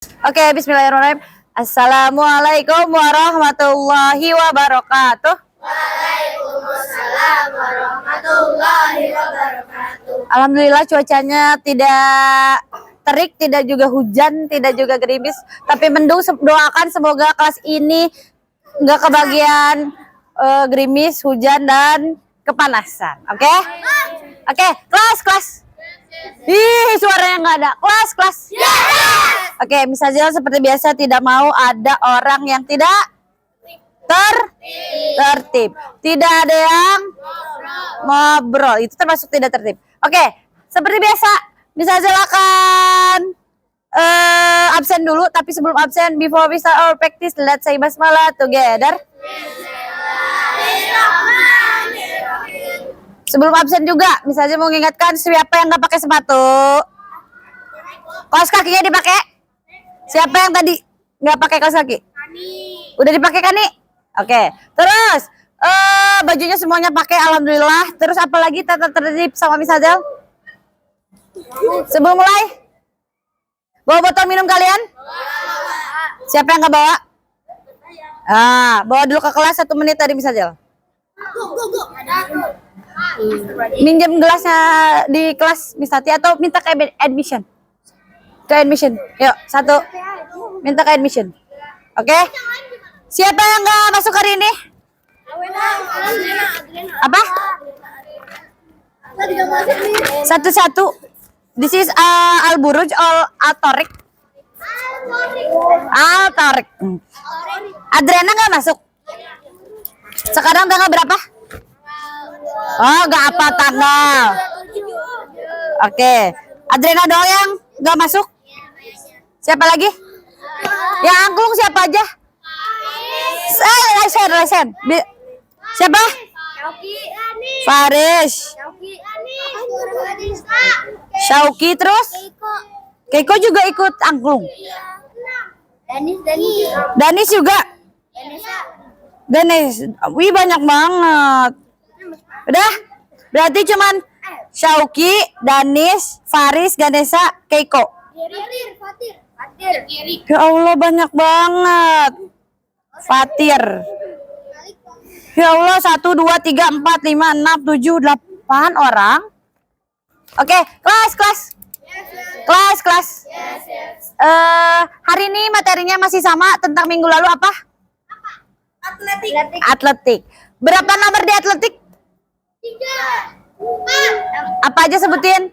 Oke, bismillahirrahmanirrahim. Assalamualaikum warahmatullahi wabarakatuh. Waalaikumsalam warahmatullahi wabarakatuh. Alhamdulillah cuacanya tidak terik, tidak juga hujan, tidak juga gerimis, tapi mendung. Doakan semoga kelas ini nggak kebagian gerimis, hujan, dan kepanasan. Oke? Oke, kelas. Ih, suaranya nggak ada. Kelas. Oke, misalnya seperti biasa, tidak mau ada orang yang tidak tertib. Tidak ada yang ngobrol. Itu termasuk tidak tertib. Oke, seperti biasa, bisa silakan absen dulu. Tapi sebelum absen, before we start our practice, let's say basmalah together. Sebelum absen juga, misalnya mau mengingatkan siapa yang nggak pakai sepatu, kaos kakinya dipakai. Siapa yang tadi nggak pakai kaos kaki? Udah dipakai kan nih? Oke. Terus bajunya semuanya pakai, alhamdulillah. Terus apalagi tata tertib sama Miss Hazel? Sebelum mulai, bawa botol minum kalian? Siapa yang nggak bawa? Bawa dulu ke kelas 1 menit tadi Miss Hazel. Minjem gelasnya di kelas Miss Tati atau minta ke admission. Ke admission. Yuk, 1. Minta ke admission. Oke? Siapa yang nggak masuk hari ini? Apa? Satu-satu. This is Al-Buruj Al-Torik. Al-Torik. Adriana nggak masuk. Sekarang tanggal berapa? Oh, nggak apa tanggal. Oke. Adriana doang yang nggak masuk. Siapa lagi? Yang angklung siapa aja? Lesen. Siapa? Faris. Syauki terus? Keiko juga ikut angklung. Danis juga. Danis. Wih, banyak banget. Udah? Berarti cuman Syauki, Danis, Faris, Ganesha, Keiko. Ya Allah, banyak banget. Fatir. Ya Allah, 1, 2, 3, 4, 5, 6, 7, 8 orang. Oke, kelas. Hari ini materinya masih sama tentang minggu lalu apa? Atletik. Berapa nomor di atletik? 3. Apa aja sebutin?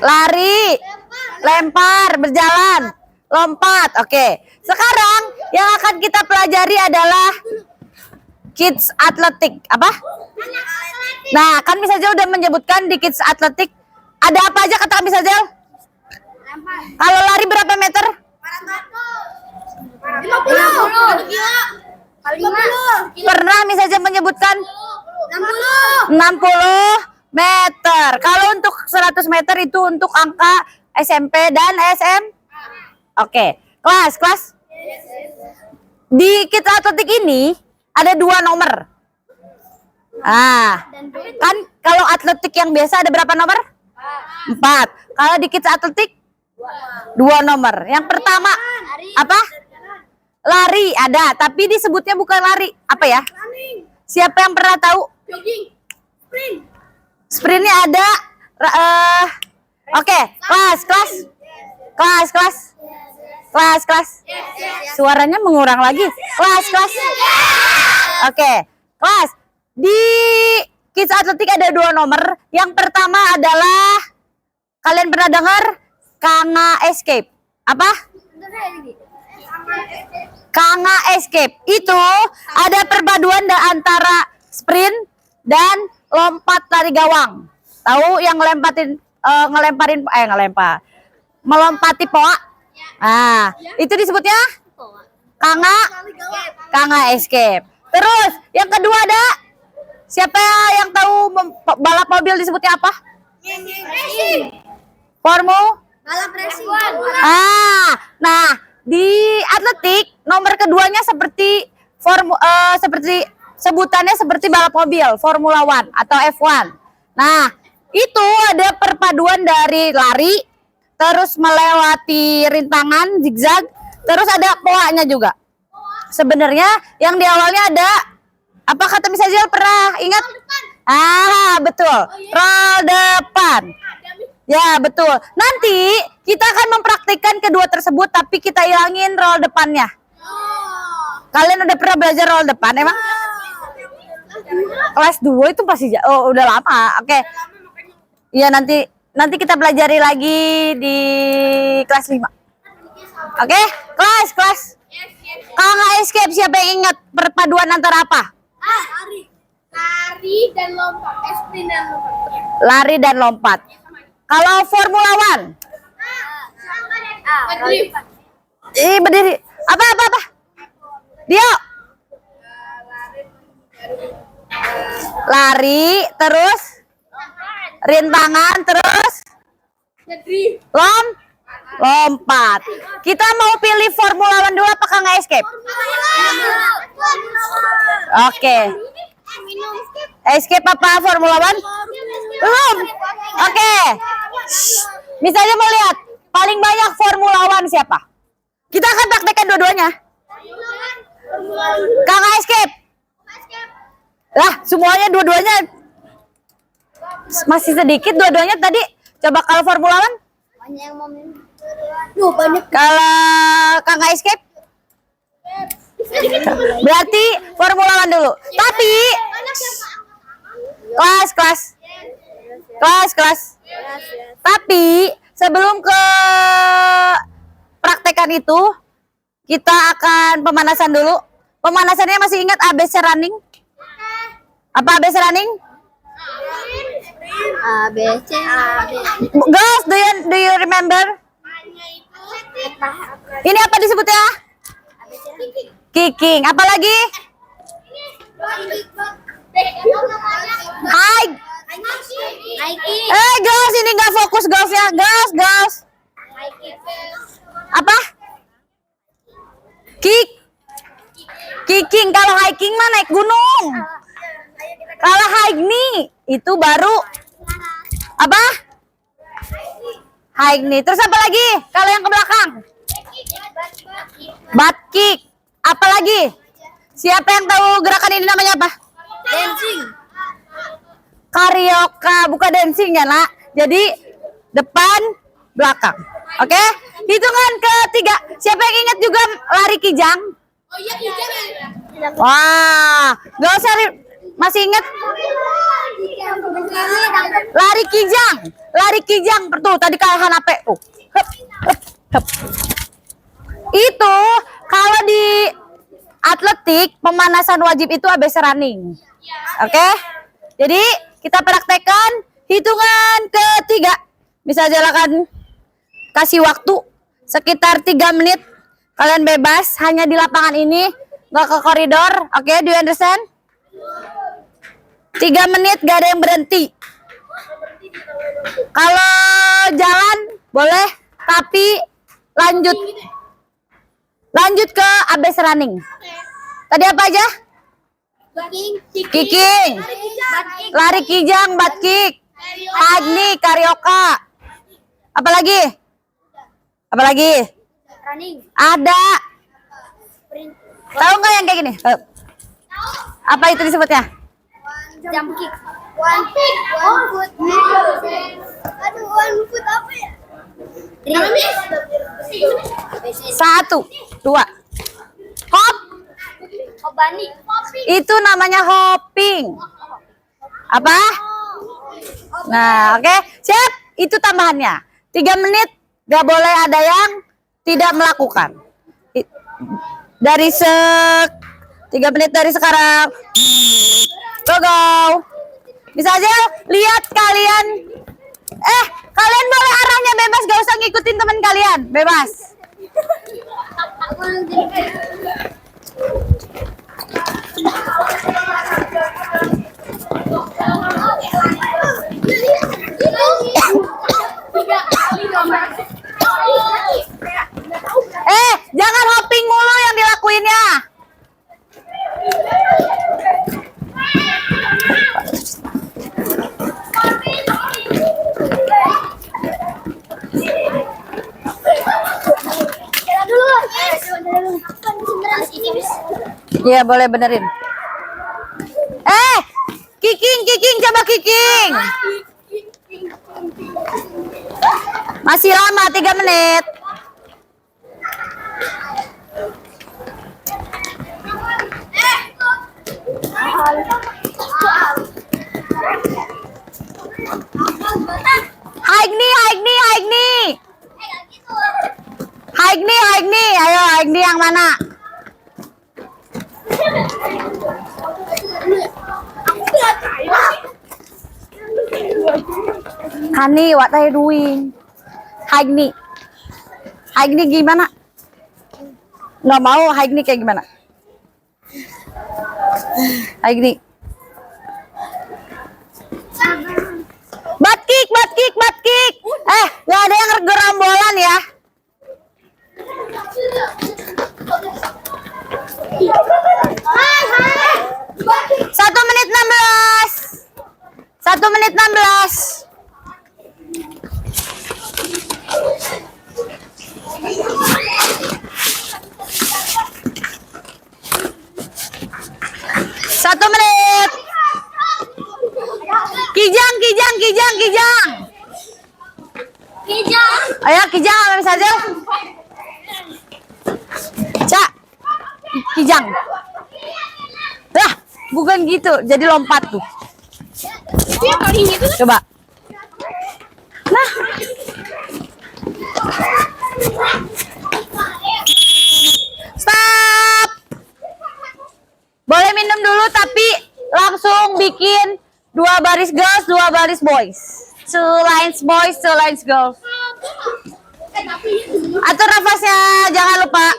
Lari, lempar, berjalan, lompat. Oke. Sekarang yang akan kita pelajari adalah kids atletik. Apa? Nah, kan Miss Hazel udah menyebutkan di kids atletik ada apa aja, kata Miss Hazel? Kalau lari berapa meter? 50. Pernah Miss Hazel menyebutkan 60 meter. Kalau untuk 100 meter itu untuk angka SMP dan SM. Oke, kelas. Di kids atletik ini ada 2 nomor. Kan kalau atletik yang biasa ada berapa nomor? 4. Kalau di kids atletik 2 nomor. Yang pertama apa? Lari ada, tapi disebutnya bukan lari. Apa ya? Siapa yang pernah tahu? Jogging. Sprintnya ada. Oke, kelas. Suaranya mengurang lagi. Kelas. Oke, kelas. Di kids atletik ada 2 nomor. Yang pertama adalah, kalian pernah dengar Kanga Escape? Apa? Kanga Escape. Itu ada perpaduan antara sprint dan lompat lari gawang. Tahu yang melompati poa? Itu disebutnya Kanga Escape. Terus yang kedua ada, siapa yang tahu balap mobil disebutnya apa? Balap racing. Nah, di atletik nomor keduanya seperti sebutannya seperti balap mobil, Formula One atau F1. Nah, itu ada perpaduan dari lari, terus melewati rintangan zigzag, terus ada poanya juga. Sebenarnya yang di awalnya ada apa kata Miss Azil pernah ingat? Ah, betul. Roll depan. Ya, betul. Nanti kita akan mempraktikkan kedua tersebut tapi kita hilangin roll depannya. Kalian udah pernah belajar roll depan emang? Kelas 2 itu pasti udah lama. Oke. Iya, nanti kita pelajari lagi di kelas 5. Oke? Kelas. Kalau nggak escape siapa yang ingat perpaduan antara apa? Lari dan lompat. Sprint dan lompat. Lari dan lompat. Kalau Formula One? Berdiri. Apa? Dio. Lari, terus rintangan, terus lompat. Kita mau pilih Formula One dulu apa nggak escape? Oke. Escape apa Formula One? Belum. Oke. Misalnya mau lihat paling banyak Formula One siapa? Kita akan praktekkan dua-duanya. Kakak escape. Lah, semuanya dua-duanya masih sedikit dua-duanya tadi. Coba kalau Formula One? Kalau kakak escape? Berarti Formula One dulu. Tapi kelas. Tapi sebelum ke praktekan itu, kita akan pemanasan dulu. Pemanasannya masih ingat ABC running? Apa ABC running? Girls, do you remember? Ini apa disebutnya? Kicking. Apa lagi? Girls, ini nggak fokus girls ya. Girls. Apa? Kicking. Kalau hiking mah naik gunung. Kalau hike nih itu baru apa? Hike nih. Terus apa lagi? Kalau yang ke belakang? Butt kick. Apa lagi? Siapa yang tahu gerakan ini namanya apa? Dancing. Karyoka, bukan dancing ya, Nak. Jadi depan, belakang. Oke? Hitungan ketiga. Siapa yang ingat juga lari kijang? Oh iya, kijang. Wah, gak usah masih ingat? Lari kijang. Tuh, tadi kalahan HP. Hup. Itu kalau di atletik pemanasan wajib itu ABC running. Oke? Jadi kita praktekkan hitungan ketiga. Bisa jalankan kasih waktu sekitar 3 menit. Kalian bebas hanya di lapangan ini, nggak ke koridor. Oke, do you understand? 3 menit gak ada yang berhenti. Kalau jalan boleh, tapi lanjut ke ABC running. Tadi apa aja? Kicking, lari kijang, butt kick, hike, karyoka. Apa lagi? Running. Ada. Tahu nggak yang kayak gini? Apa itu disebutnya? Jump kick. One foot. Aduh, one foot apa ya? 1, 2. Hop. Hobani. Itu namanya hopping. Apa? Nah, oke. Siap? Itu tambahannya. 3 menit gak boleh ada yang tidak melakukan. Dari 3 menit dari sekarang. Go. Bisa aja lihat kalian. Kalian boleh arahnya bebas, gak usah ngikutin teman kalian. Bebas. Jangan hopping mulu yang dilakuinnya. Iya, boleh benerin. Kiking, coba Kiking. Masih lama, 3 menit. Haigni. Ayo, Haigni yang mana? Hani, what are you doing? Haigni gimana? Nggak mau, Haigni kayak gimana? Haigni. Batkik. Nggak ada yang gerambolan ya. Satu menit 16. Satu menit. Kijang. Ayo Kijang, apa saja? Cak, Kijang. Lah, bukan gitu. Jadi lompat tuh. Coba. Nah. Stop. Boleh minum dulu tapi langsung bikin 2 baris girls, 2 baris boys. 2 lines boys, 2 lines girls. Atur nafasnya, jangan lupa.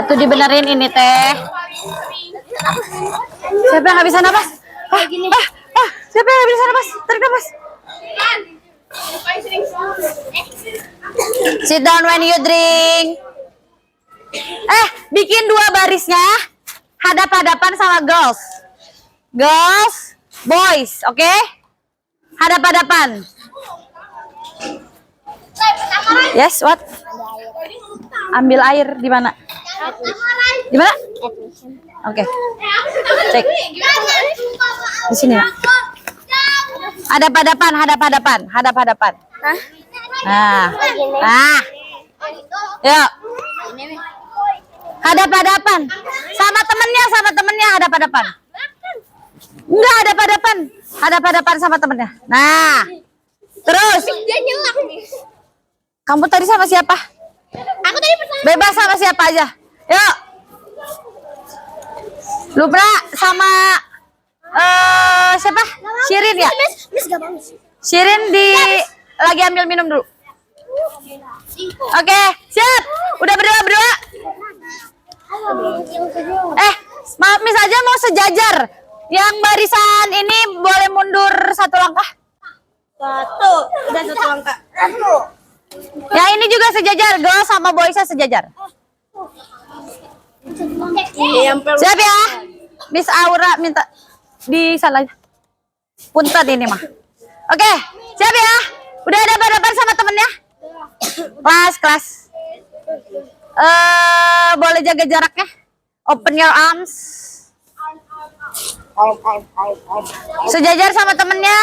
Atau dibenerin ini teh. Siapa yang nggak bisa nafas? Siapa yang nggak bisa nafas? Tarik nafas. Sit down when you drink. Bikin 2 barisnya hadap-hadapan sama girls, boys, oke? Hadap-hadapan. Yes, what? Ambil air di mana? Di mana? Oke. Cek. Di sini. Hadap-hadapan. Nah. Yuk. Hadap-hadapan. Sama temennya hadap-hadapan. Enggak hadap-hadapan. Hadap-hadapan sama temennya. Nah. Terus. Kamu tadi sama siapa? Aku tadi bersama. Bebas sama siapa aja. Yuk. Lupra sama siapa? Shirin ya? Miss gak mau. Shirin lagi ambil minum dulu. Oke, siap. Udah berdua. Maaf Miss aja mau sejajar. Yang barisan ini boleh mundur 1 langkah. 1, udah 1 langkah. Ya ini juga sejajar, girl sama boysnya sejajar. Siap ya? Miss Aura minta di salah. Punten ini mah. Oke, siap ya? Udah ada hadapan sama temennya? Kelas. Boleh jaga jaraknya? Open your arms. Sejajar sama temennya.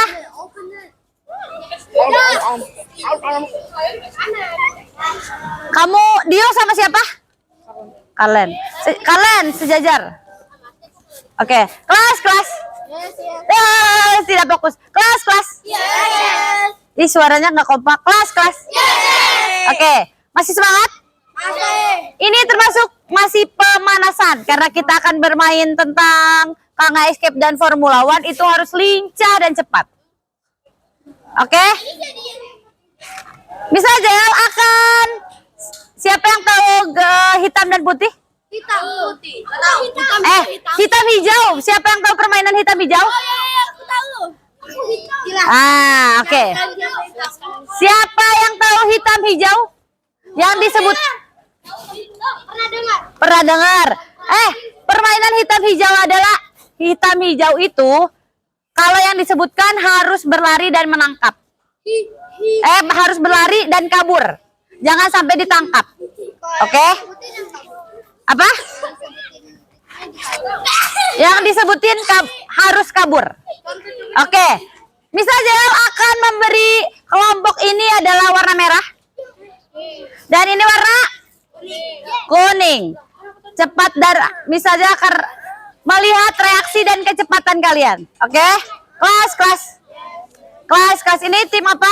Kamu Dio sama siapa? Kalian sejajar. Oke, kelas. Tidak fokus. Kelas. Ih, suaranya nggak kompak. Kelas. Oke, masih semangat? Ini termasuk masih pemanasan karena kita akan bermain tentang Kanga Escape dan Formula One, itu harus lincah dan cepat. Oke? Misalnya akan siapa yang tahu hitam dan putih? Hitam putih. Hitam hijau. Siapa yang tahu permainan hitam hijau? Aku tahu. Oke. Siapa yang tahu hitam hijau? Yang disebut pernah dengar. Permainan hitam hijau adalah hitam hijau itu kalau yang disebutkan harus berlari dan menangkap. Harus berlari dan kabur. Jangan sampai ditangkap. Oke? Apa? Yang disebutin harus kabur. Oke. Misalnya akan memberi kelompok ini adalah warna merah. Dan ini warna kuning. Cepat misalnya akan melihat reaksi dan kecepatan kalian. Oke? Kelas ini tim apa?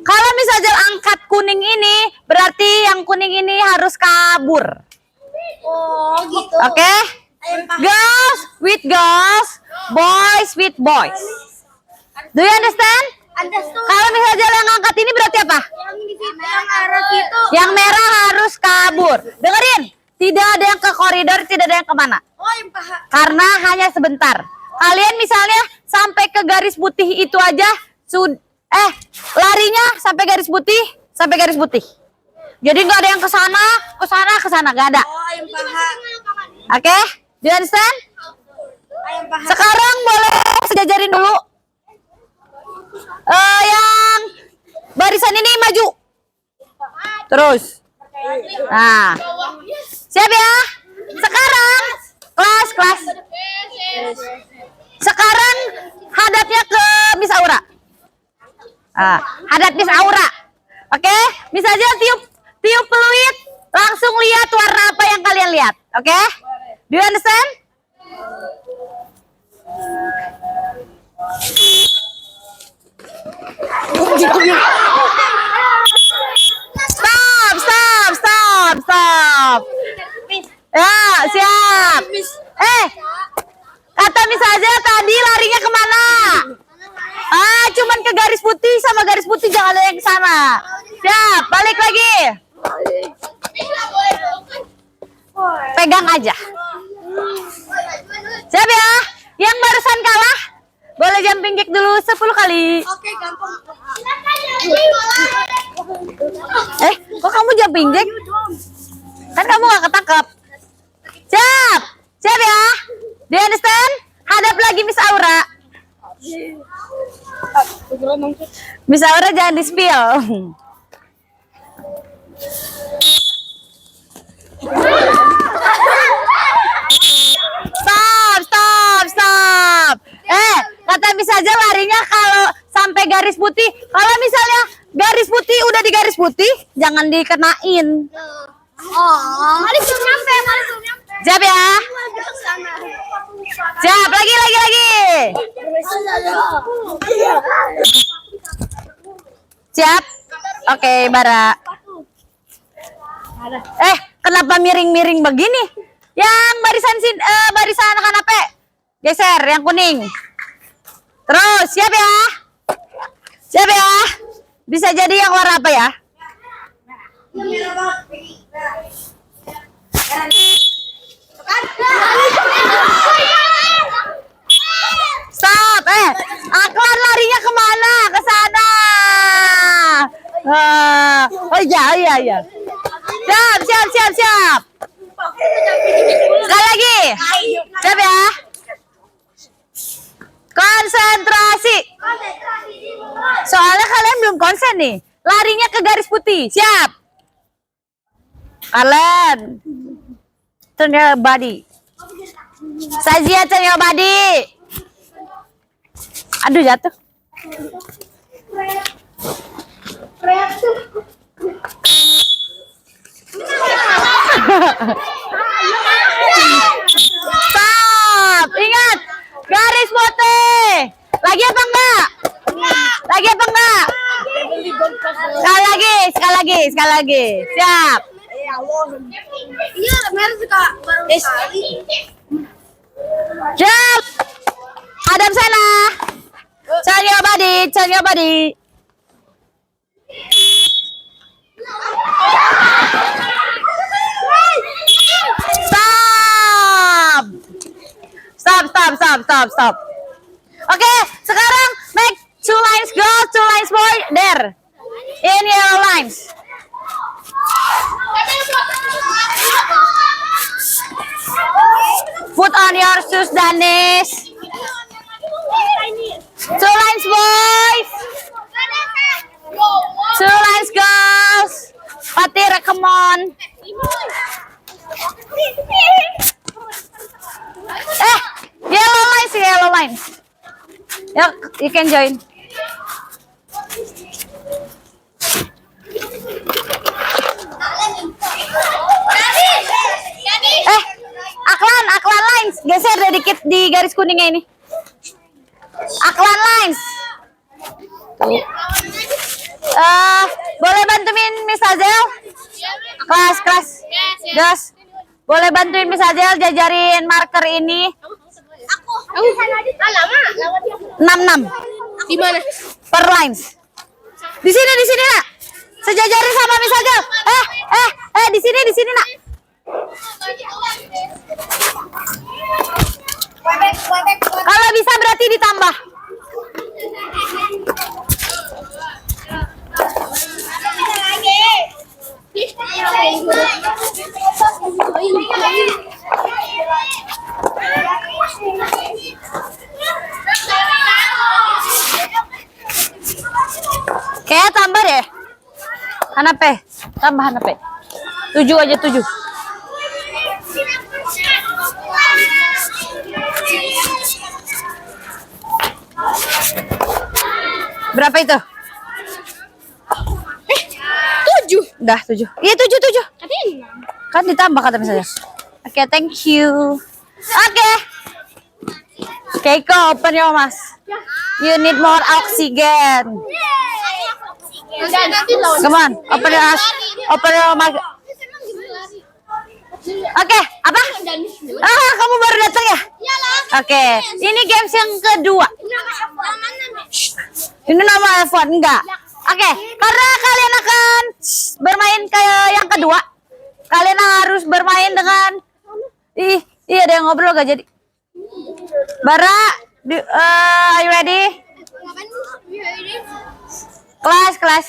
Kalau misalnya angkat kuning ini, berarti yang kuning ini harus kabur. Oh, gitu. Oke? Girls with girls, boys with boys. Do you understand? Kalau misalnya yang angkat ini berarti apa? Yang arah situ. Yang merah harus kabur. Dengerin, tidak ada yang ke koridor, tidak ada yang kemana. Oh, yang paha. Karena hanya sebentar. Kalian misalnya sampai ke garis putih itu aja, larinya sampai garis putih. Jadi nggak ada yang ke sana, nggak ada. Oh, yang paha. Oke? Do you understand? Yang paha. Sekarang boleh sejajarin dulu. Yang barisan ini maju. Terus. Nah. Siap ya? Sekarang kelas. Sekarang hadapnya ke Miss Aura. Hadap Miss Aura. Oke? Misalnya tiup peluit, langsung lihat warna apa yang kalian lihat. Oke? Do you understand? Stop. Ya, siap. Kata Miss aja tadi larinya kemana? Cuman ke garis putih sama garis putih, jangan ada yang ke sana. Siap, balik lagi. Pegang aja. Siap ya? Yang barusan kalah boleh jumping jack dulu 10 kali. Oke, gampang. Kok kamu jumping jack? Kan kamu gak ketangkep. Siap ya? Do you understand? Hadap lagi Miss Aura. Miss Aura jangan di-spill. Stop. Kata Miss aja larinya kalau sampai garis putih. Kalau misalnya garis putih udah di garis putih, jangan dikenain. Mari nyampe. Siap ya? Siap, lagi. Siap? Oke, Bara. Kenapa miring-miring begini? Yang barisan kanape. Geser, yang kuning. Terus, siap ya? Bisa jadi yang warna apa ya? Stop, Aklan larinya kemana? Ke sana. Oh iya. Siap. Sekali lagi. Siap ya? Konsentrasi. Soalnya kalian belum konsen nih. Larinya ke garis putih. Siap. Kalian. Turn your body. Sajia, turn your body. Aduh, jatuh. Stop. Ingat. Garis putih. Lagi apa enggak? Sekali lagi. Siap. Iya, merah suka baru sekali. Siap. Hadap sana. Turn your body. Stop. Oke, sekarang make 2 lines girl, 2 lines boy. There. In yellow lines. Put on your shoes, Danis. 2 lines boys. 2 lines girls. Patira, come on. Ya, you can join. Aklan lines, geser deh dikit di garis kuningnya ini. Aklan lines. Boleh bantuin Miss Azel? Kelas. Gas. Boleh bantuin Miss Azel jajarin marker ini. Aku lama. 66 Di mana? per lines. Di sini nak. Sejajarin sama Miss Azel. Di sini nak. Kalau bisa berarti ditambah. Kayak tambah deh. Hanape, tambah Hanape. 7 aja 7. Berapa itu? 7. Udah 7. Iya 7. Katanya Kan ditambah kata misalnya. Oke, thank you. Oke. Keiko, open your mas. You need more oxygen. nanti lawan. Come on, open your mas. Open your mas. Oke, apa? Kamu baru datang ya? Oke, ini games yang kedua. Ini nama F1 enggak? Oke, karena kalian akan bermain kayak yang kedua, kalian harus bermain dengan iya ada yang ngobrol gak jadi. Bara, are you ready? Kelas.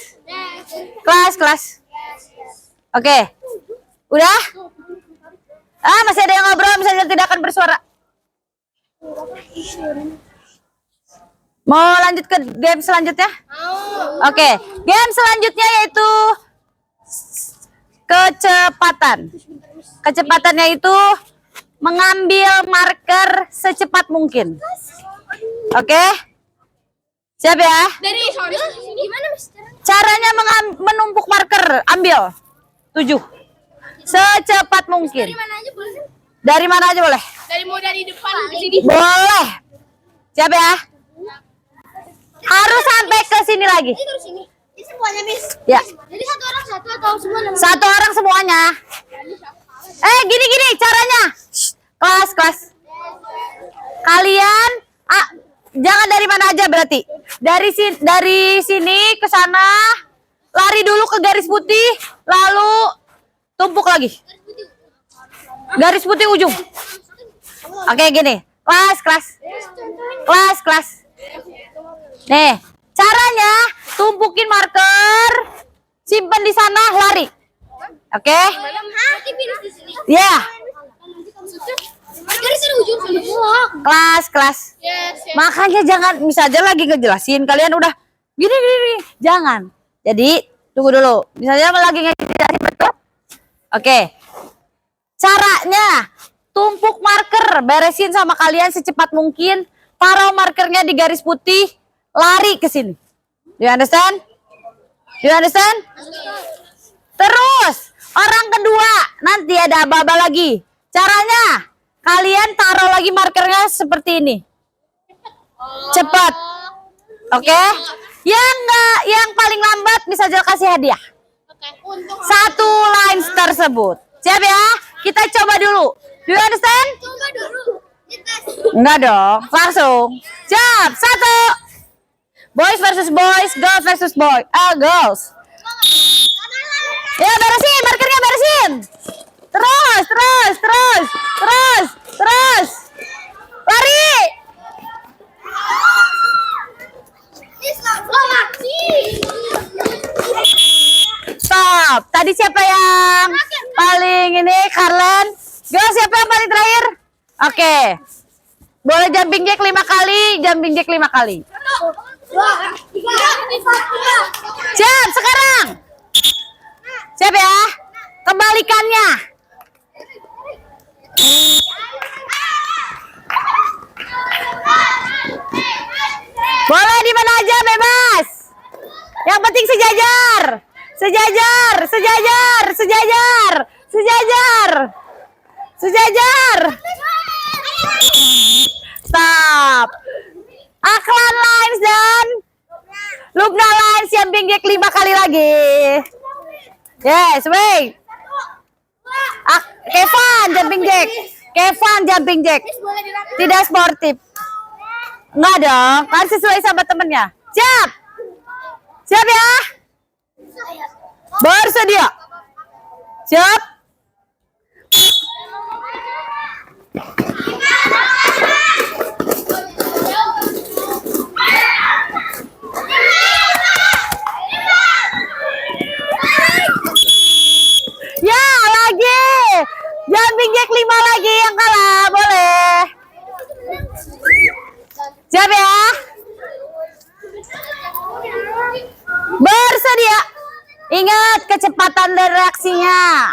Oke, udah? Masih ada yang ngobrol, misalnya tidak akan bersuara. Mau lanjut ke game selanjutnya? Oke, game selanjutnya yaitu kecepatan. Kecepatannya itu mengambil marker secepat mungkin. Oke? Siap ya? Dari gimana Mas? Caranya menumpuk marker, ambil 7. Secepat mungkin. Dari mana aja boleh? Dari mana aja boleh? Dari depan ke sini. Boleh. Siap ya? Harus sampai ke sini lagi. Ini terus sini. Ini semuanya, Miss. Ya. Jadi satu orang satu atau semua? Satu orang semuanya. Gini caranya. Kelas. Kalian jangan dari mana aja berarti. Dari sini ke sana, lari dulu ke garis putih, lalu tumpuk lagi. Garis putih ujung. Oke, gini. Kelas. Nih, caranya tumpukin marker, simpen di sana, lari. Oke? Ya. Kelas. Makanya jangan misalnya lagi ngejelasin, kalian udah gini. Jangan. Jadi, tunggu dulu. Misalnya lagi ngejelasin betul. Oke. Caranya tumpuk marker, beresin sama kalian secepat mungkin, taruh markernya di garis putih, lari ke sini. Do you understand? Terus orang kedua nanti ada aba-aba lagi. Caranya kalian taruh lagi markernya seperti ini. Cepat. Oke? Yang paling lambat bisa kasih hadiah. Satu lines tersebut. Siap ya? Kita coba dulu. Do you understand? Coba dulu. Enggak dong, langsung. Siap, 1. Boys versus boys, girls versus girls. Ya, beresin, markernya beresin. Terus. Lari. Stop. Tadi siapa yang paling ini? Karlen. Girls, siapa yang paling terakhir? Oke. Boleh jumping jack 5 kali. Siap, sekarang. Siap ya? Kebalikannya. sejajar. Sejajar, sejajar, sejajar, sejajar. Sejajar. Stop. Aklan Lines dan Lubna Lines jumping jack 5 kali lagi. Yes, wait. Kevan jumping jack. Kevan jumping jack. Tidak sportif. Enggak dong, kan sesuai sama temennya. Siap. Siap ya. Bersedia. Siap. Ya, lagi. Jumping jack 5 lagi yang kalah, boleh. Siap ya? Bersedia. Ingat kecepatan dan reaksinya.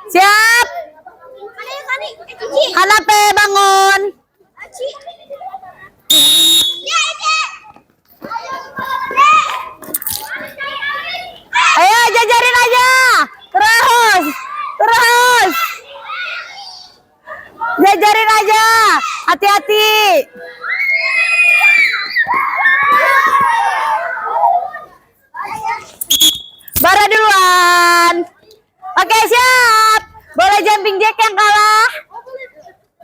Siap. Hanape bangun. Ayo jajarin aja. Terus. Terus. Jajarin aja. Hati-hati. Bara duluan. Oke, siap. Boleh jumping jack yang kalah.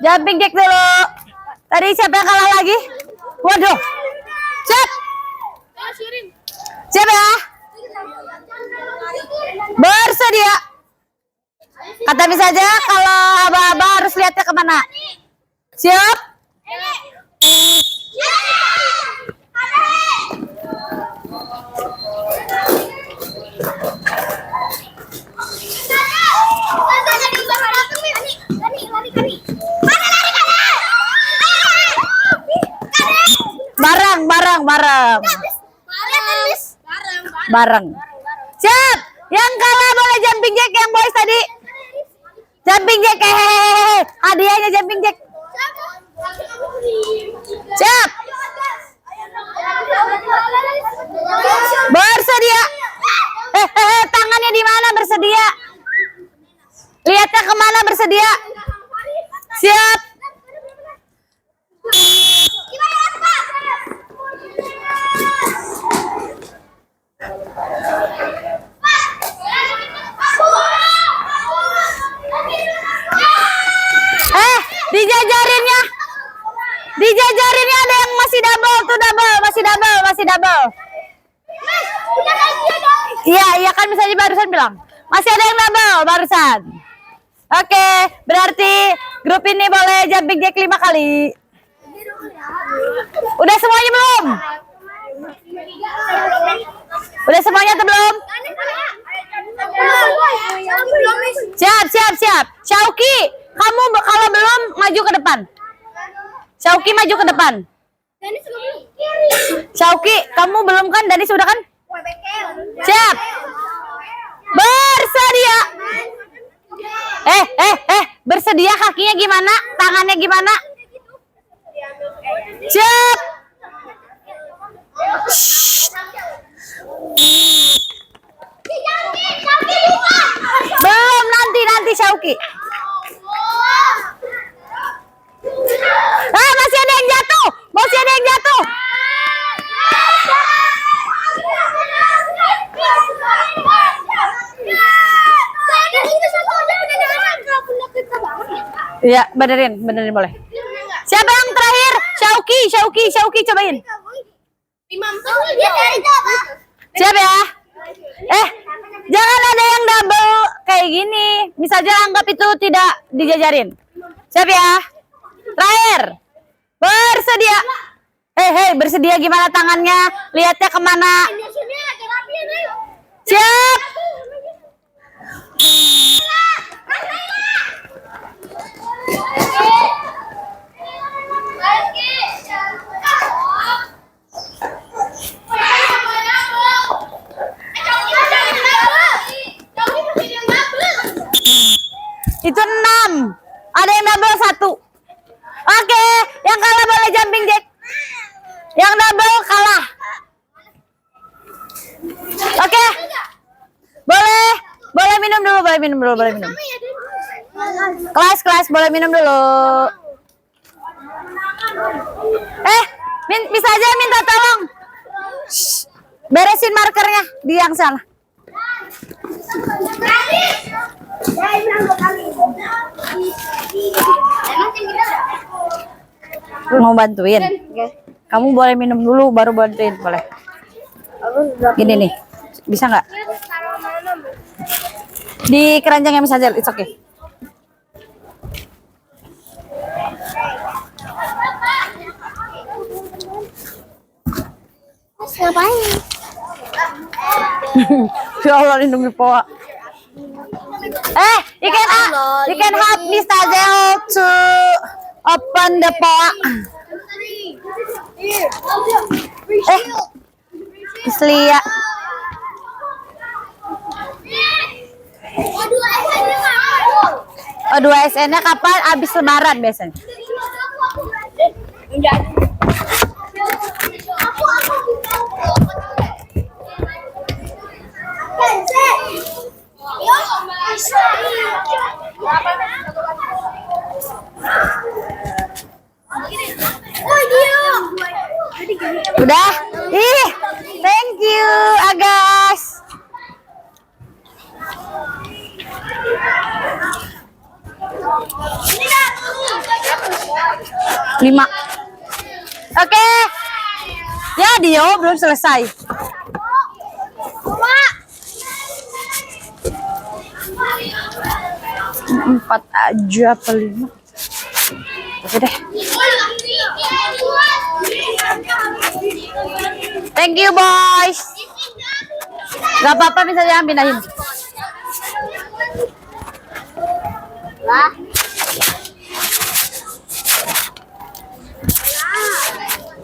Jumping jack dulu. Tadi siapa yang kalah lagi? Waduh. Siap. Siap ya. Bersedia. Kata bisa aja kalau aba-aba harus lihatnya kemana. Siap. Bareng. Siap. Yang kalah boleh jumping jack yang boys tadi. Jumping jack, hehehe. Hadiahnya jumping jack. Siap. Bersedia. Tangannya di mana bersedia? Lihatnya kemana bersedia? Siap. Dijajarinnya. Dijajarinnya ada yang masih double tuh, masih double. Iya kan misalnya barusan bilang. Masih ada yang double barusan. Oke, berarti grup ini boleh jumping jack 5 kali. Udah semuanya belum? Udah semuanya atau belum? Siap. Syauki, kamu kalau belum maju ke depan. Syauki maju ke depan. Syauki, kamu belum kan? Dani sudah kan? Siap. Bersedia. Bersedia kakinya gimana? Tangannya gimana? Siap. Belum, nanti Syauki. Masih ada yang jatuh. Iya, benerin boleh. Siapa yang terakhir? Syauki cobain. Siap ya? Jangan ada yang double kayak gini. Misalnya anggap itu tidak dijajarin. Siap ya? Terakhir. Bersedia. Bersedia gimana tangannya? Lihatnya kemana? Siap. Itu 6. Ada yang double 1. Oke, yang kalah boleh jumping jack. Yang double kalah. minum dulu, boleh minum. Kelas boleh minum dulu. Bisa aja minta tolong. Shh, beresin markernya di yang sana. Mau bantuin? Kamu boleh minum dulu baru bantuin, boleh. Gini nih, bisa nggak? Di keranjangnya Miss Hazel, it's okay. Ngapain? Ya Allah, lindungi Poa. You can help Miss Hazel to open the Poa. Miss Lia. Oh, 2 SN-nya kapan? Abis lebaran biasanya. Udah? Ih, thank you, Agas. Lima. Oke. Ya, Dio belum selesai. Empat aja apa 5? Oke deh. Thank you, boys. Gak apa-apa, bisa jangan pindahin.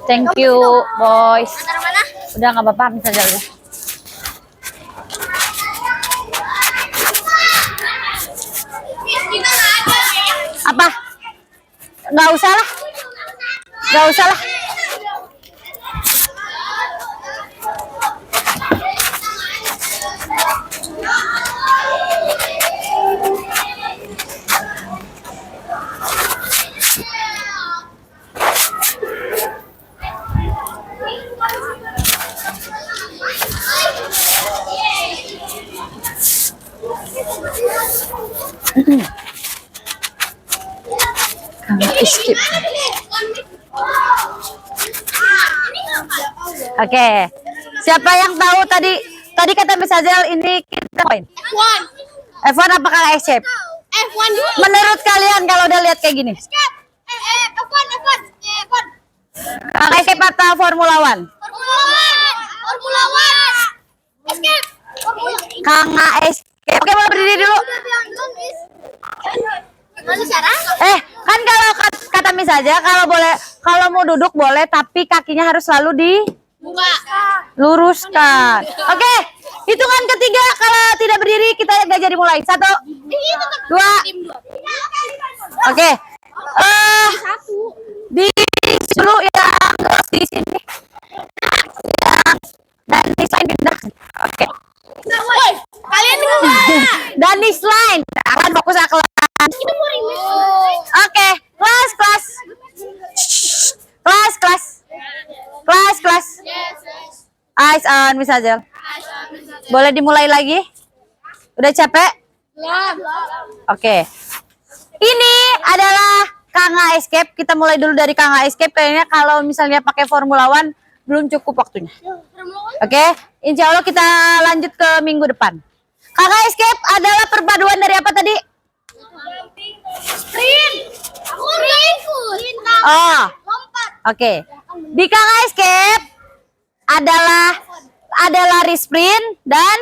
Thank you, boys. Udah nggak apa-apa, bisa aja. Apa? Nggak usah lah. Nggak usah lah. Skip. Oke. Siapa yang tahu tadi kata Miss Hazel ini kita poin? F1. F1 apakah escape? F1 dulu. Menurut kalian kalau udah lihat kayak gini? Escape. F1. Kakak escape atau Formula One? Formula One. Escape. Kakak escape. Oke, mau berdiri dulu. Kan kalau kata Miss aja kalau mau duduk boleh, tapi kakinya harus selalu diluruskan. Oke, hitungan ketiga kalau tidak berdiri kita gak jadi mulai. 1, 2. Oke. Di dulu yang di sini. Dan di slide pindah. Oke. Kalian Dan di slide akan fokus ke Oke, kelas. Eyes on Miss Hazel. Boleh dimulai lagi? Udah capek? Oke. Ini adalah Kanga Escape. Kita mulai dulu dari Kanga Escape. Kayaknya kalau misalnya pakai Formula One belum cukup waktunya. Oke, insya Allah kita lanjut ke minggu depan. Kanga Escape adalah perpaduan dari apa tadi? sprint. Aku sprint. Oh, Lompat. oke. Di Kanga Escape ada lari sprint dan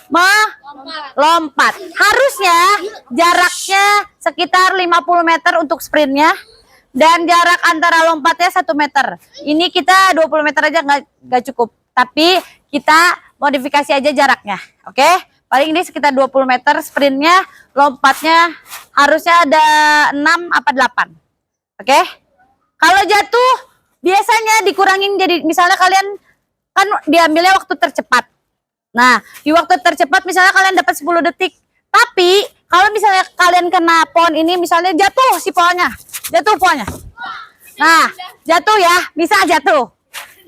melompat. Harusnya jaraknya sekitar 50 meter untuk sprintnya dan jarak antara lompatnya 1 meter. Ini kita 20 meter aja nggak cukup. Tapi kita modifikasi aja jaraknya. Oke? Paling ini sekitar 20 meter sprintnya, lompatnya harusnya ada 6 apa 8. Oke? Kalau jatuh biasanya dikurangin, jadi misalnya kalian kan diambilnya waktu tercepat. Nah, di waktu tercepat misalnya kalian dapat 10 detik, Tapi kalau misalnya kalian kena pohon ini, misalnya jatuh si pohonnya, jatuh pohonnya. Nah, jatuh ya, bisa jatuh.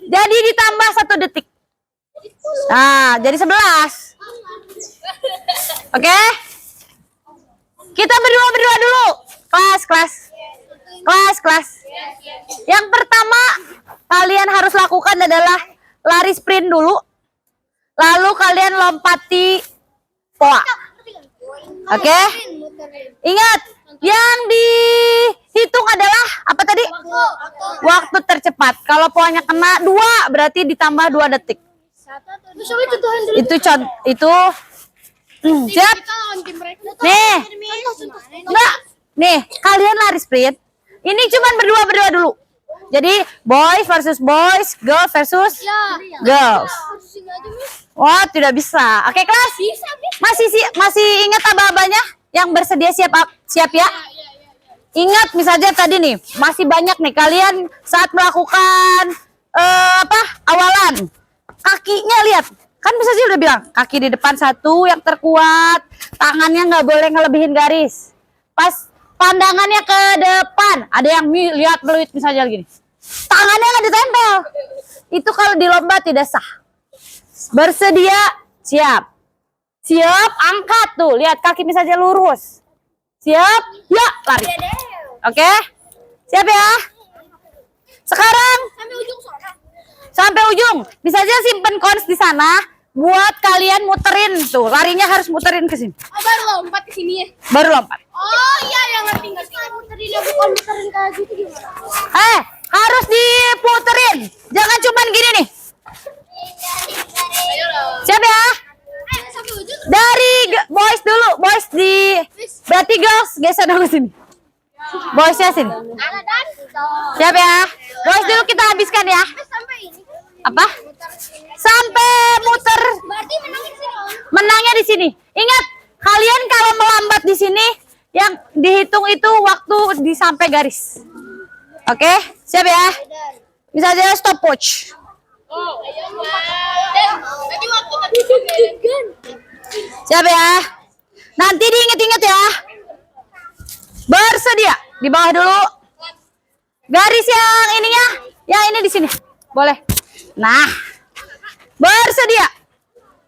Jadi ditambah 1 detik. Nah, jadi 11. Oke? Kita berdua dulu. Kelas. Yang pertama kalian harus lakukan adalah lari sprint dulu. Lalu kalian lompati poa. Oke? Ingat, yang dihitung adalah apa tadi? Waktu tercepat. Kalau poanya kena 2, berarti ditambah 2 detik. Itu siap? Nih. Enggak. Nih, kalian lari sprint. Ini cuman berdua dulu. Jadi boys versus boys, girls versus girls. Wah, tidak bisa. Oke, kelas? Masih ingat aba-abanya yang bersedia siap ya? Ingat misalnya tadi nih, masih banyak nih kalian saat melakukan awalan. Kakinya lihat. Kan bisa sih udah bilang, kaki di depan 1 yang terkuat, tangannya nggak boleh ngelebihin garis. Pas pandangannya ke depan, ada yang lihat meluit misalnya gini. Tangannya nggak ditempel. Itu kalau di lomba tidak sah. Bersedia, siap. Siap, angkat tuh. Lihat kaki misalnya lurus. Siap, ya lari. Oke? Siap ya? Sekarang sampai ujung. Bisa aja simpen coins di sana buat kalian muterin tuh. Larinya harus muterin ke sini. Oh, baru lompat ke sini ya? Baru lompat. Oh iya, yang ngerti. Muterin ya, bukan muterin kayak gitu gimana? Harus diputerin. Jangan cuman gini nih. Siap ya? Sampai ujung. Dari boys dulu. Boys berarti girls geser dulu sini. Boysnya sini. Siap ya? Boys dulu kita habiskan ya. Sampai ini. Apa? Sampai muter. Berarti menangnya di sini. Menangnya di sini. Ingat, kalian kalau melambat di sini, yang dihitung itu waktu di sampai garis. Oke, siap ya? Misalnya stopwatch. Jadi waktu tadi Siap ya? Nanti diinget-inget ya. Bersedia. Di bawah dulu. Garis yang ininya, yang ini di sini. Boleh. Nah, bersedia.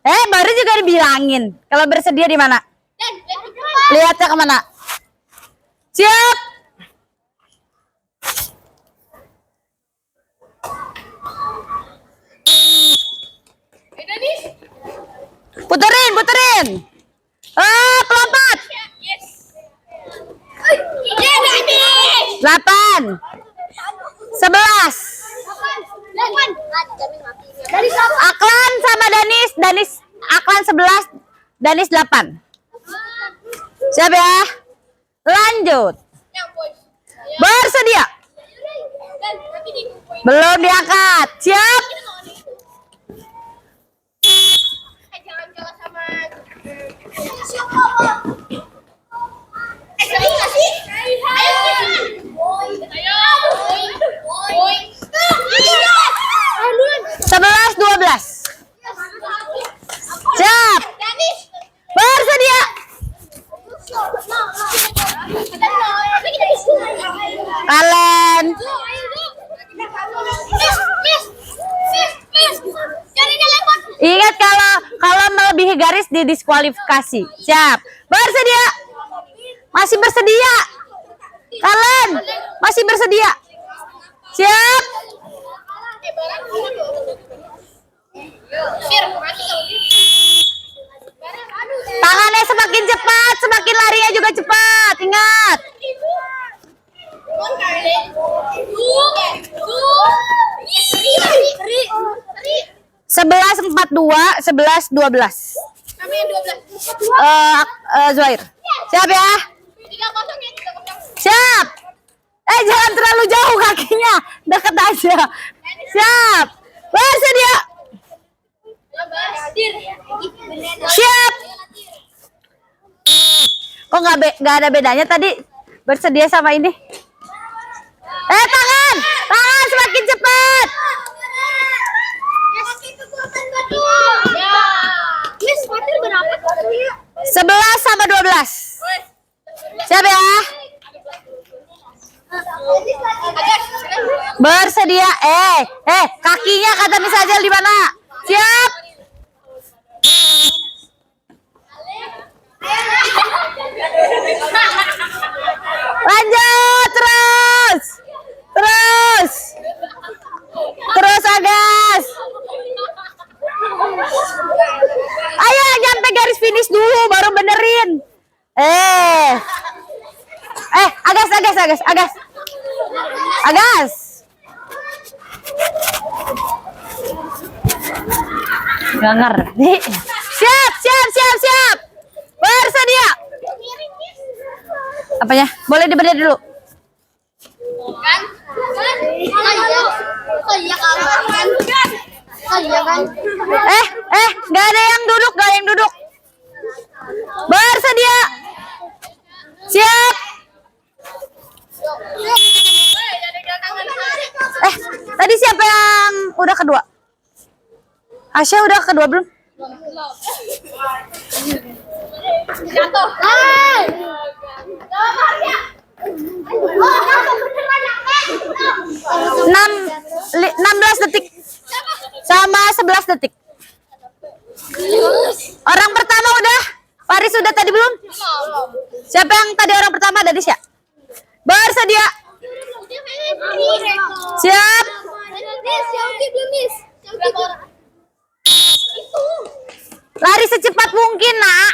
Baru juga dibilangin. Kalau bersedia di mana? Lihatnya kemana? Siap. Puterin. Pelompat. 8. 11. Aklan sama Danis. Aklan 11, Danis 8. Siap ya? Lanjut. Bersedia. Belum diangkat. Siap. Sebelas, 12. Siap. Bersedia. Kalian. Ingat kalau melebihi garis didiskualifikasi. Siap. Bersedia. Masih bersedia. Kalian masih bersedia. Siap. Tangannya semakin cepat, semakin larinya juga cepat. Ingat. 11-42, 11-12. Zuhair. Siap ya? Siap. Jangan terlalu jauh kakinya. Deket aja. Siap. Bersedia. Siap. Kok nggak ada bedanya tadi bersedia sama ini? Tangan semakin cepat. 11 sama 12. Bersedia. Kakinya kata Miss Ajel di mana? Siap. Lanjut terus. Terus Agas. Ayo nyampe garis finish dulu baru benerin. Agas. Gak ngerti. Siap. Bersedia. Apanya? Boleh diberdiri dulu. Gak ada yang duduk. Bersedia. Siap. Tadi siapa yang udah kedua? Asya udah kedua belum? 16 detik sama 11 detik. Orang pertama udah? Faris udah tadi belum? Siapa yang tadi orang pertama? Dadis ya? Bersedia. Siap. Lari secepat mungkin, Nak.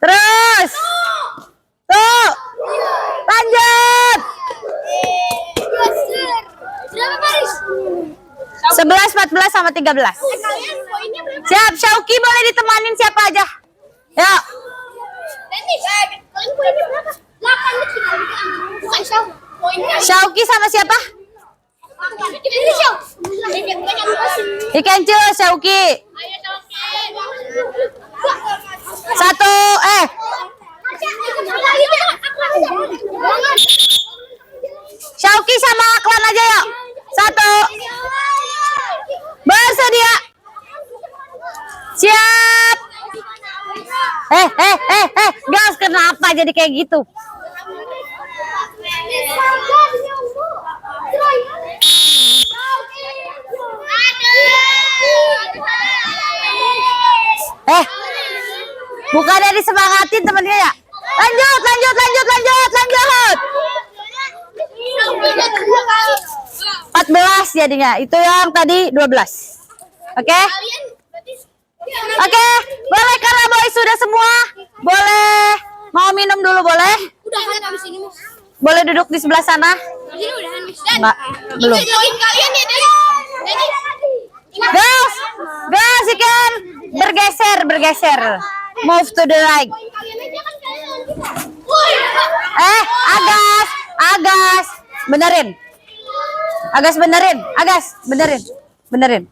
Terus. Tuh. Lanjut. 11, 14 sama 13. Siap, Syauki boleh ditemanin siapa aja? Yuk. Syauki sama siapa? Ikan cil, Syauki. Satu, Syauki sama Aklan aja yuk. Satu. Bersedia. Siap. Gas, kenapa jadi kayak gitu? Bukan dari semangatin temennya ya. Lanjut. 14 jadinya. Itu yang tadi 12. Oke? Oke, boleh karena boy sudah semua. Boleh mau minum dulu boleh? Udahan habis ini, Miss. Boleh duduk di sebelah sana? Ini udahan, Miss. Enggak, belum. Join kalian ya, Deni. Gas, ikan bergeser. Move to the right. Kalian aja kan kalian. Agas, benerin. Benerin.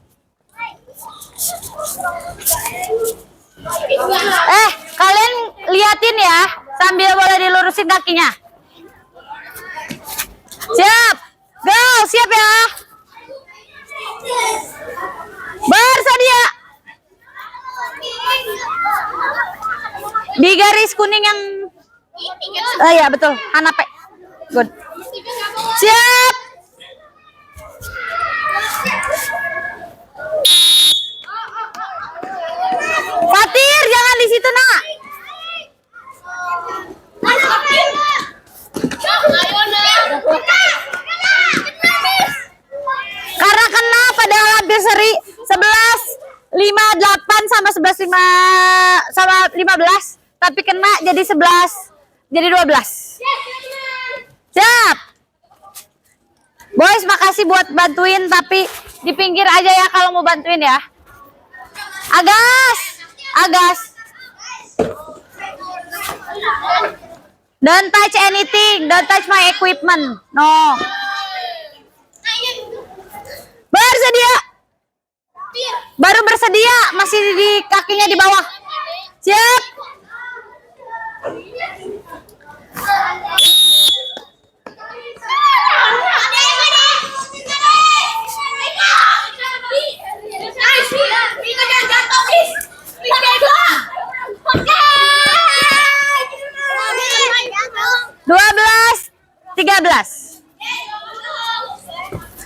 Kalian liatin ya, sambil boleh dilurusin kakinya. Siap. Go, siap ya. Bersedia. Di garis kuning yang ya betul, Hanape. Good. Siap. Fatir, jangan di situ, Nak. Karena kena padahal hampir seri 11-58 sama 15 tapi kena jadi 11 jadi 12. Siap. Boys, makasih buat bantuin tapi di pinggir aja ya kalau mau bantuin ya. Agas. Don't touch anything, don't touch my equipment. No. Bersedia. Baru bersedia, masih di kakinya di bawah. Siap.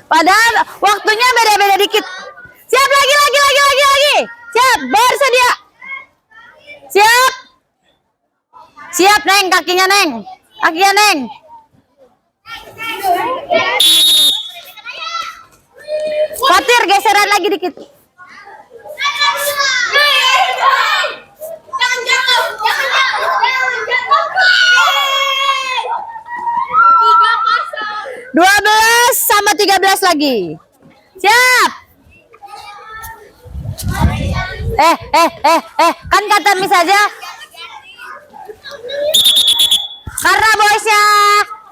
Padahal waktunya beda-beda dikit. Siap, lagi. Siap, bersedia. Siap. Siap, Neng, kakinya, Neng. Fatir, geseran lagi dikit. Jangan jatuh. 12 sama 13 lagi. Siap. Kan kata Miss aja. Karena boysnya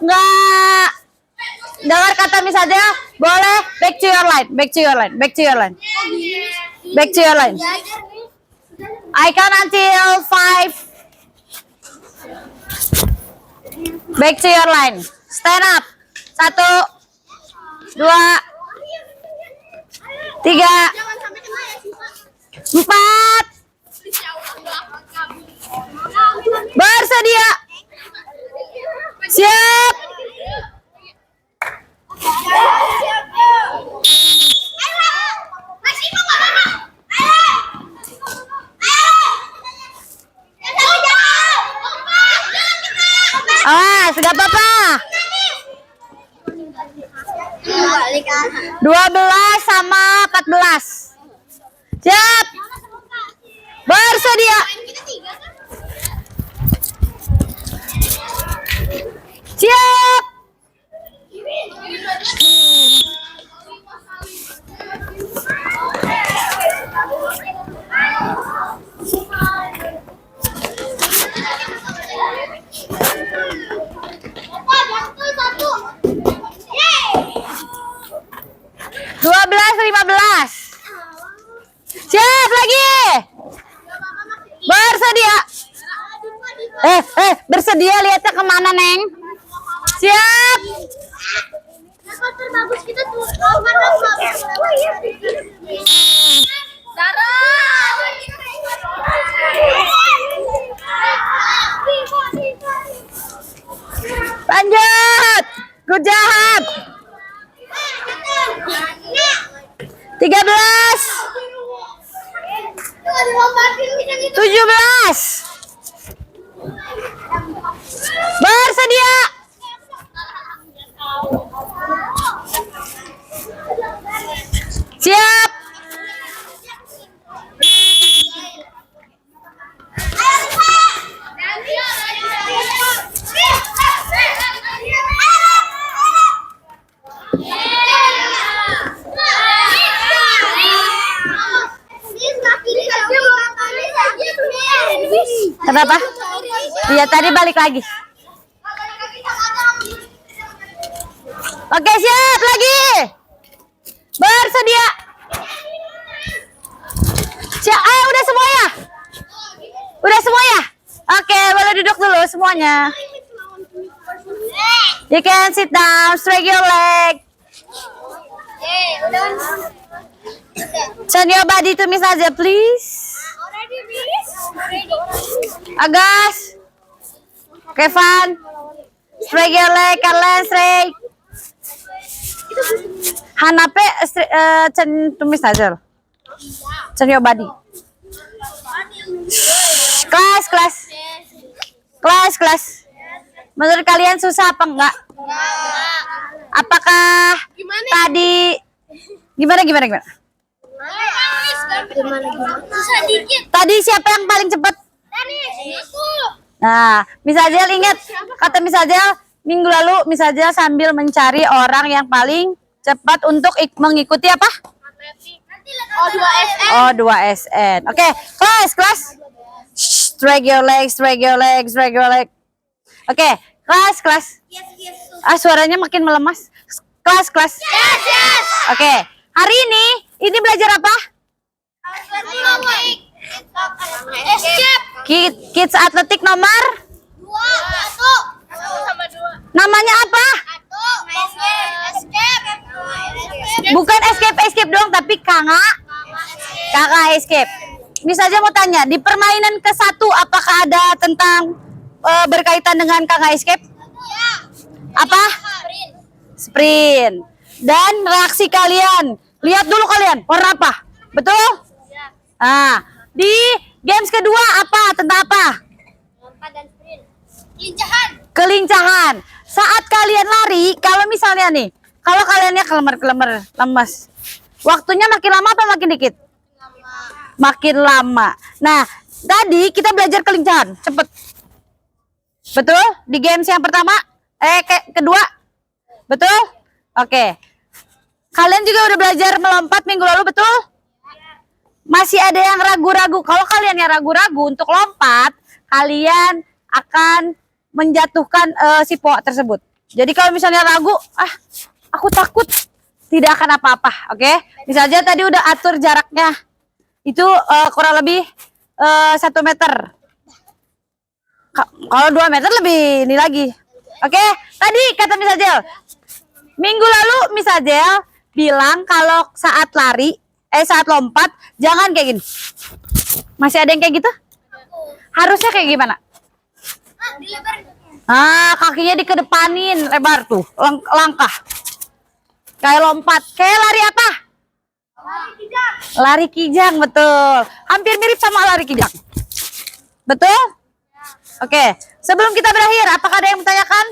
nggak dengar kata Miss aja, boleh back to your line. I count until 5. Back to your line. Stand up. 1, 2, 3, 4. Bersedia. Siap. Gak apa-apa. 12 sama 14. Siap. Bersedia. Siap. Dua belas 15. Siap lagi. Bersedia. Bersedia, lihatnya kemana, Neng? Siap. Bagus kita tuh. Lanjut. Good job. 13. 17. Bersedia. Siap. Kenapa? Iya, tadi balik lagi. Oke, siap lagi. Bersedia. Siap. Udah semua ya? Oke, boleh duduk dulu semuanya. You can sit down, straight your leg. Turn your body to Miss Azia, please. Agas, Kevin, straight your leg, kalian straight. Hanape, turn to Miss Azia. Turn your body. Kelas. Menurut kalian susah apa enggak? Apakah tadi gimana? Tadi siapa yang paling cepat? Nah, Miss Azia ingat kata Miss Azia minggu lalu Miss Azia sambil mencari orang yang paling cepat untuk mengikuti apa? O2SN. Oke, kelas. Straight your legs. Oke, kelas. Suaranya makin melemas. Kelas. Yes. Oke, hari ini belajar apa? Kids Atletik nomor 2. namanya apa? Bukan escape doang, tapi kakak escape. Miss aja mau tanya, di permainan ke-1 apakah ada tentang berkaitan dengan kakak escape? Apa? Sprint. dan reaksi kalian. Lihat dulu kalian, warna apa? Betul? Nah, di games kedua apa? Tentang apa? Lompat dan sprint. Kelincahan. Kelincahan. Saat kalian lari, kalau misalnya nih, kalau kaliannya kelemer-kelemer, lemes, waktunya makin lama apa makin dikit? Makin lama. Nah, tadi kita belajar kelincahan, cepet. Betul? Di games yang pertama, kedua, betul? Oke. Kalian juga udah belajar melompat minggu lalu, betul? Masih ada yang ragu-ragu. Kalau kalian yang ragu-ragu untuk lompat, kalian akan menjatuhkan si poa tersebut. Jadi kalau misalnya ragu, aku takut, tidak akan apa-apa, oke? Misalnya tadi udah atur jaraknya, itu kurang lebih 1 meter. Kalau 2 meter lebih ini lagi, oke? Tadi kata Miss Ajel, minggu lalu Miss Ajel bilang kalau saat lari, saat lompat, jangan kayak gini. Masih ada yang kayak gitu? Harusnya kayak gimana? Kakinya dikedepanin lebar tuh, langkah. Kayak lompat, kayak lari apa? Lari kijang, betul. Hampir mirip sama lari kijang. Betul? Oke, sebelum kita berakhir, apakah ada yang bertanyakan?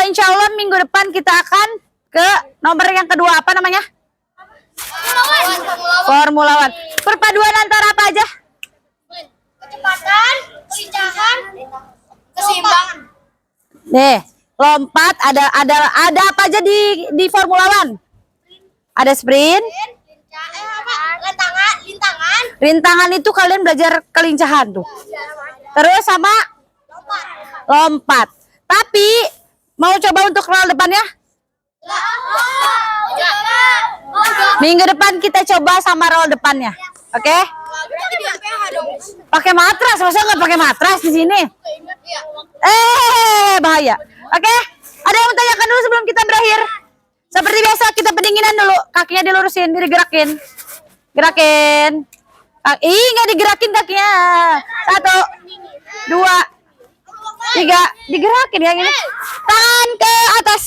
Insya Allah minggu depan kita akan ke nomor yang kedua, apa namanya? Formula One. Perpaduan antara apa aja? Kecepatan, kelincahan, keseimbangan. Nih, lompat ada apa aja di Formula One? Ada sprint. Lintangan. Rintangan itu kalian belajar kelincahan tuh. Terus sama lompat. Tapi mau coba untuk roll depannya? Minggu depan kita coba sama roll depannya. Oke? Pakai matras, masa nggak pakai matras di sini? Bahaya. Oke? Ada yang mau tanyakan dulu sebelum kita berakhir? Seperti biasa kita pendinginan dulu, kakinya dilurusin, digerakin. Gerakin. Nggak digerakin kakinya. 1, 2, 3, digerakin ya gini. Tangan ke atas.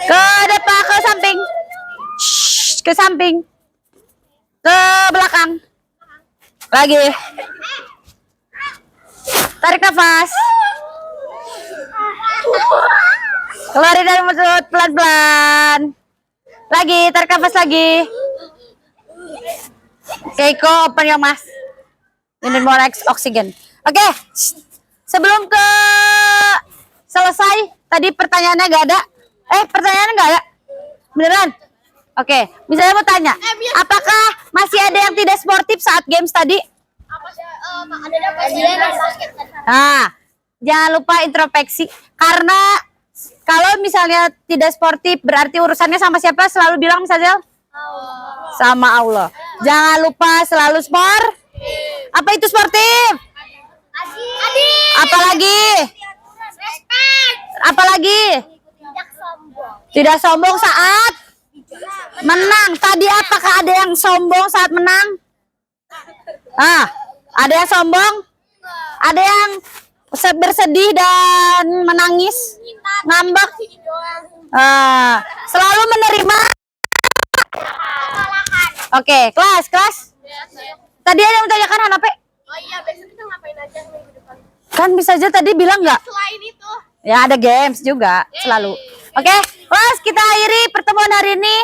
Ke depan, ke samping. Ke samping. Ke belakang. Lagi. Tarik nafas. Keluarin dari mulut pelan-pelan. Lagi, tarik nafas lagi. Keiko, open your mask. You need more oxygen. Oke. Sebelum ke selesai, tadi pertanyaannya gak ada. Pertanyaannya gak ada? Beneran? Oke, misalnya mau tanya, apakah masih ada yang tidak sportif saat games tadi? Nah, jangan lupa introspeksi. Karena kalau misalnya tidak sportif, berarti urusannya sama siapa? Selalu bilang misalnya? Sama Allah. Jangan lupa selalu Apa itu sportif? Apalagi? Apalagi? Tidak sombong saat menang. Tadi apakah ada yang sombong saat menang? Ada yang sombong? Ada yang bersedih dan menangis? Ngambek? Selalu menerima. Oke, kelas. Tadi ada yang menanyakan Hanape? Oh iya, besok kita ngapain aja minggu depan? Kan bisa aja tadi bilang nggak? Selain itu. Ya ada games juga selalu. Oke, kelas kita akhiri pertemuan hari ini.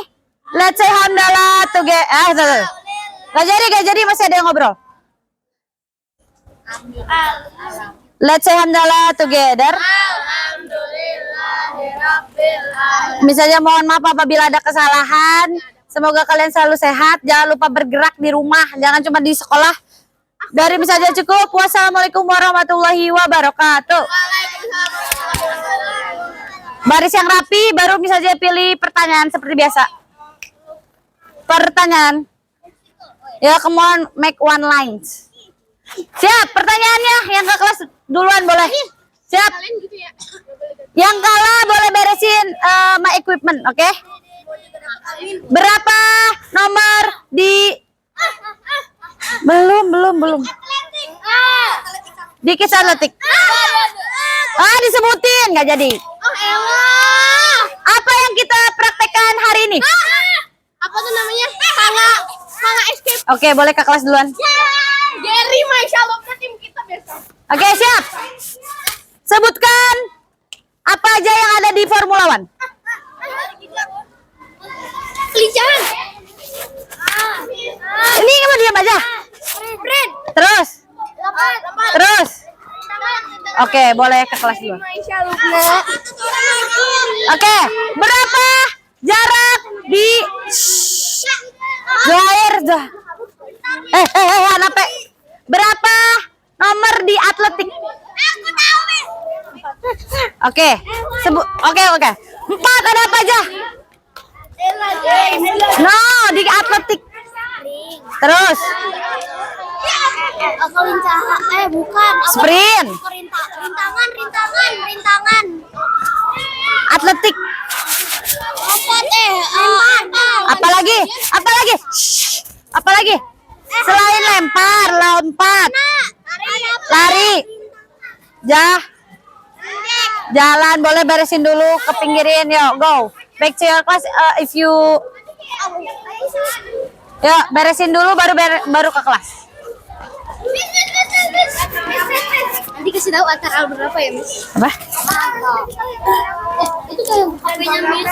Let's say hamdalah together. Gak jadi masih ada yang ngobrol. Let's say hamdalah together. Misalnya mohon maaf apabila ada kesalahan. Semoga kalian selalu sehat. Jangan lupa bergerak di rumah. Jangan cuma di sekolah. Dari misalnya cukup. Wassalamualaikum warahmatullahi wabarakatuh. Baris yang rapi. Baru misalnya pilih pertanyaan seperti biasa. Pertanyaan. Ya, come on, make one lines. Siap, pertanyaannya. Yang ke kelas duluan boleh. Siap. Yang kalah boleh beresin my equipment, oke? Berapa nomor di... Belum. di kisah atletik. Ah, disebutin nggak jadi. Oh elah. Apa yang kita praktekkan hari ini? Apa tuh namanya? Hanga escape. Oke, boleh ke kelas duluan. Gary, Masya Allah, tim kita besok. Oke, siap. Sebutkan apa aja yang ada di Formula One. Kelincaran. Ini kamu diam aja. Sprint. Terus. Lompat. Terus. Oke, boleh ke kelas dulu. Masya Allah. Oke, berapa jarak di Zohair? Anak P. Berapa nomor di atletik? Aku tahu, Miss. Oke, oke. 4 ada apa aja? No, di atletik. Terus, Bukan. sprint, Rintangan. atletik. Lompat, Apalagi? Apalagi? Selain lompat, lari, jalan. Boleh beresin dulu, ke pinggirin. Yuk, go. Back to your class. If you, yuk beresin dulu, baru ke kelas. Nanti kasih tahu antara berapa ya, Miss? Apa? Itu kayak HP-nya Miss.